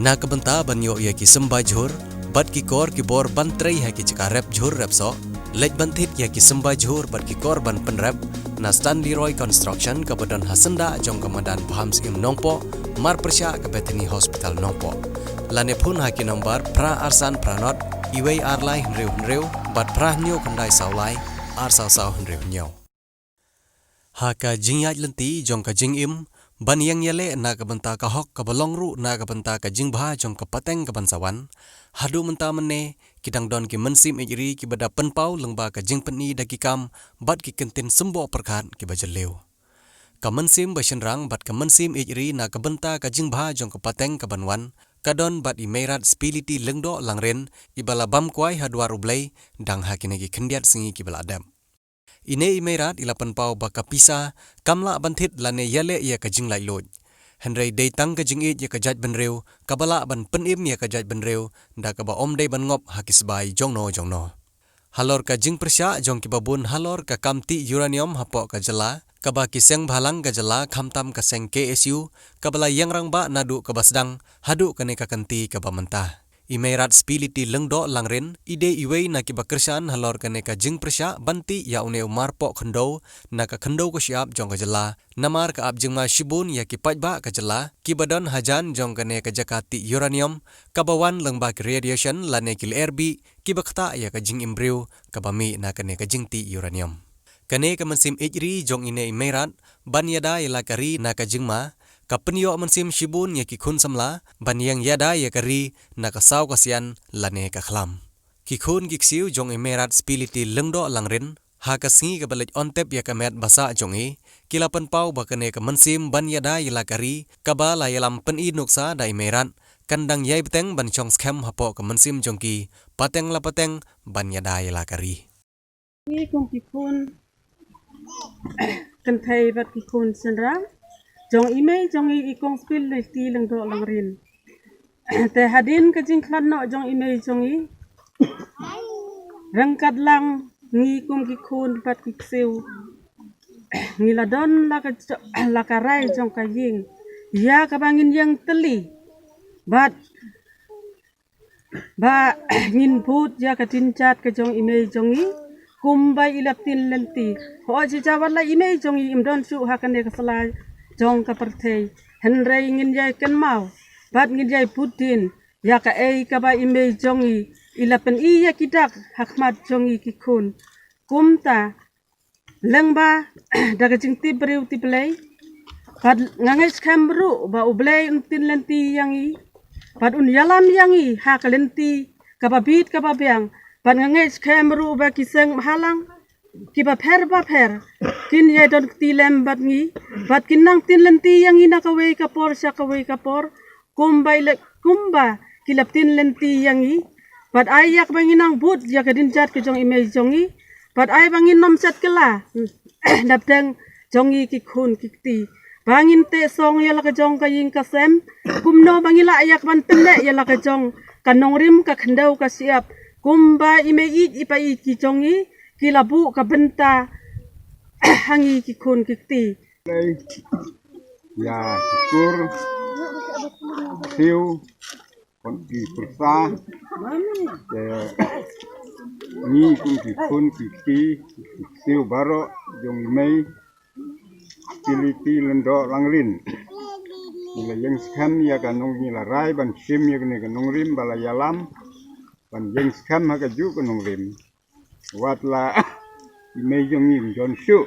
Na kabenta banyo ya ki sembah jhur, bat ki kor ki bor ban trei ha ki cika rep jhur rep so, lej bantit ya ki sembah jhur bat ki kor ban penrep, na Stanley Roy Construction kabadan hasenda jong kamadan Phams im nongpo, mar persya ke Bethany Hospital nongpo. Lane pun ha ki nombar pra arsan pranot, iwei arlai henreu, bat pra nyo kandai saulai, ar sau henreu nyo. Ha ka jingyaj lenti jong ka jing im, ban yang yale na kabenta ka hok ka balongru na kabenta ka jingbha jong ka pateng ka bansawan hadu menta mene kidang don ki mensim ejri ki bada penpau lengba ka jingpeni daki kam bat ki kentin sembo perkat ki bajaleu ka mensim basenrang bat ka mensim ejri na kabenta ka jingbha jong ka pateng ka banwan kadon bat imerat spiliti lengdo langren ibala bam kwai hadwar ublei dang hakine ki kendiat singi ki baladam. Ine imerat ilapan pau baka pisa kamla banthit lane yale ia kajing lai loj. Henry day tang kajing it ia kajat benreu kabala ban penim ia kajat benreu da kaba om day ban ngop hakis bai jongno. Halor kajing persya jong kibabun halor ka kamti uranium hapok kajala kaba kiseng bhalang kajala khamtam kaseng KSU kabala yang rangba nadu kabasdang hadu kane kakanti kaba mentah. Imerat spiliti lengdo langren ide iwei na ki bakersan halor kane ka jing persya banti ya une umar pok khendo na ka khendo ko siap jong ka jela namar ka abjing ma shibun ya ki pajba ka jela ki badon hajan jong kane ka jakati uranium kabawan lengba ki radiation lane ki lerbi ki bakta ya ka jing imbreu kabami na kane ka jing ti uranium kane ka mensim ejri jong ine imerat ban yada ila kari na ka jing ma kapenyo mensim shibun ya ki khun samla ban yang yada ya kari na kasau kasian lane ka khlam ki khun ki ksiu jong emerat spiliti lengdo langren ha kasingi ka balej ontep ya kamet basa jong e kilapan pau bakane ka mensim ban yada ya kari kabala yalam peni nuksa da emerat kandang yai beteng ban chong scam hapo ka mensim jong ki pateng la pateng ban yada ya kari ni kong ki khun kan thai bat ki khun senra jong ime jong ikong spil ti leng do lang rin te hadin ka jing klan no jong ime jong i rang kat lang ngi kum ki khun pat ki siu ngi la don la ka rai jong ka ying ya ka bangin yang teli bat ba ngin put ya ka tin chat ka jong ime jong i kumbai ilap tin lenti ho ji jawala ime jong i im don su ha kan ka salai jong ka perthei henrei ngin jai ken mau bat ngin jai putin ya ka ei ka ba ime jong i ilapen i ya kidak hakmat jong i ki khun kumta lengba daga jing ti breu ti play bat ngangai skamru ba ublei tin lenti yang i bat un yalam yang i ha ka lenti ka ba bit ka ba biang bat ngangai skamru ba kiseng halang kiba pher kin ye don tilem bat ngi bat kinang tin lenti yang ina kawe kapor sa kawe kapor kumba kilap tin lenti yang i bat ayak banginang but ya kadin jat ke jong ime jong i bat ay bangin nom set kela dapdang jong i ki khun ki ti bangin te song ya la ka jong ka ying ka sem kumno bangila ayak ban tende ya la ka jong kanong rim ka khandau ka siap kumba ime i ipa i ki jong i kilabu ka benta hangi ki khun ki ti ya syukur siu kon ki persa ni kun ki khun ki ti siu baro jong mei piliti lendo langrin nila yang skam ya kanong nila rai ban sim ya kanong rim bala yalam ban yang skam ha ka ju kanong rim watla ime jong im jon shu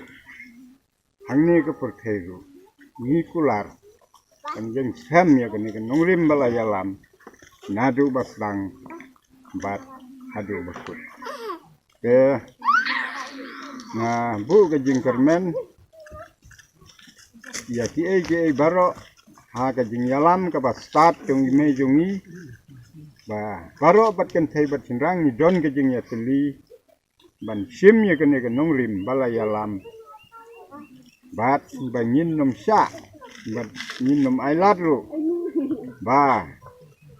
hangne ka perthego ni kular kan jeng sam ya kan nongrim bala yalam nadu baslang bat hadu bakut ke na bu ka jing kermen ya ki e baro ha ka jing yalam ka ba start jong ime jongi ba baro bat kan thai bat sinrang ni don ka jing ya teli ban sim ya kan nongrim bala yalam bat bangin nom sya bat ngin nom ailat ru ba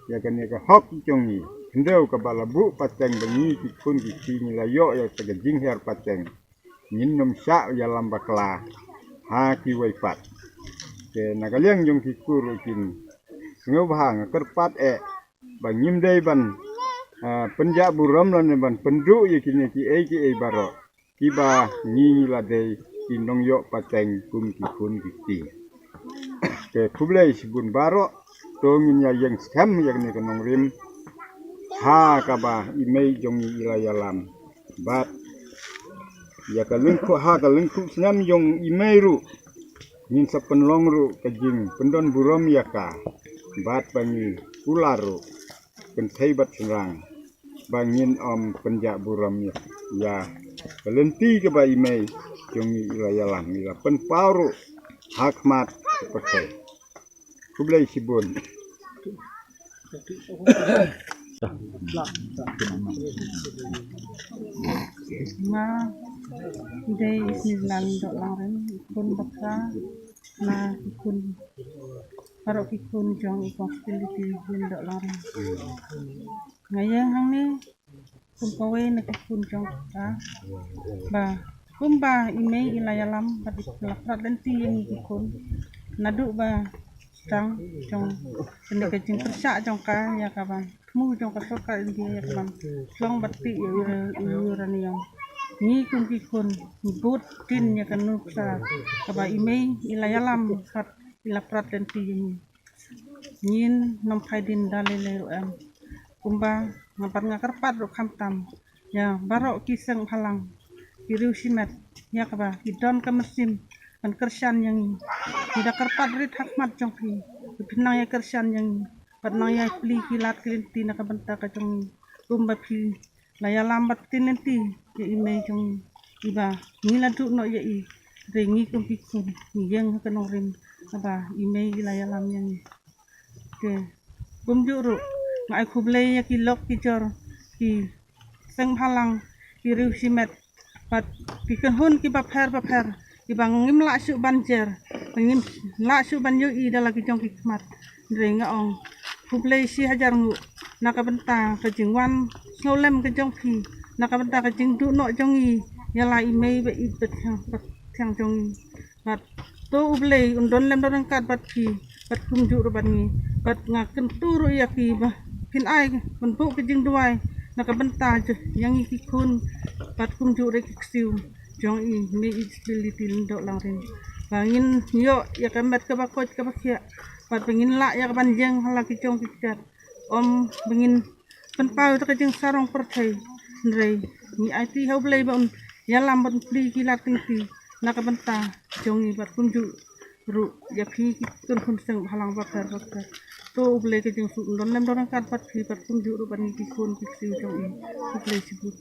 ya kan ka hok jongi ndeu ka balabu pateng bangi ki kun ki ni layo ya ka jing her pateng ngin nom sya ya lam bakla ha ki wai pat ke nagaliang jong ki kuru kin ngau bahang kerpat bang nyimdai ban penjak buram lan ban penduk ye kini ki baro kiba ngi la dei kinong yo pateng kum ki kun ki ti ke kublai sibun baro to ngin ya yang skam yang ni kanong rim ha kaba imei jongi ilayalam bat ya kalengku ha kalengku senam jong imei ru ngin sapen long ru kajing pendon buram ya ka bat bangi ularu pentai bat serang bangin penjak buram ya kelenti ke ba imei jongi ilayalam ila pen pauru hakmat seperti kublai sibun na day isnilan do lang rin ikun baksa na ikun parok ikun jong ikong Pilipin lindo lang rin ngayon hang ni kung kawe nakikun jong ka ba kumba imay ilayalam pati lakrat lenti yang ikun nadu ba tang jong pendek jeng persa jong ka ya kaban mu jong ka soka dia ya kaban long bati yuran yang ni kung kikun but tin ya kan nuksa kaba imay ilayalam kat ilakrat lenti yang nyin nom kaidin dalile em kumba ngapat ngakarpat ro kamtam ya barok kiseng halang kiriu simet ya kaba idon ke mesim kan kersan yang tidak karpat rit hakmat jongki pinang ya kersan yang patnang ya pli kilat kelinti nak bentak ka jong kumba pi laya lambat tinenti ya ime jong iba ngila du no ya i rengi kum pikun yang kenorim kaba ime laya lam yang ke bumjuru ngai kublai ya kilok kijor ki seng halang kiriu simet pat pikan hun ki bapher ibang ngim la su banjer ngim la su banyo i dala ki jong hikmat renga ong kublai si hajar ngu nakabenta ka jingwan snolem ka jong phi nakabenta ka jing du no jong i yala i mei ba i bet thang jong i bat to ublai undon lem don kat bat phi bat kum ju ro ban ni bat ngaken turu ya ki ba pin ai kon bu ka jing duai nakabenta yang i ki kun bat kum ju re ki siu jong i me ability lindo lang rin bangin yo ya kamet ka bakot ka bakya pat bangin la ya banjeng halaki jong kikat bangin penpau ta jeng sarong perthai nrei ni IT haublai bon ya lambat pli kilat tingti nakabenta jong i bat kunju ru ya phi kun kun seng halang bakar to ublai ka jeng su don lem don kat pat phi pat kunju ru ban ki kun ki siu jong i ublai sibut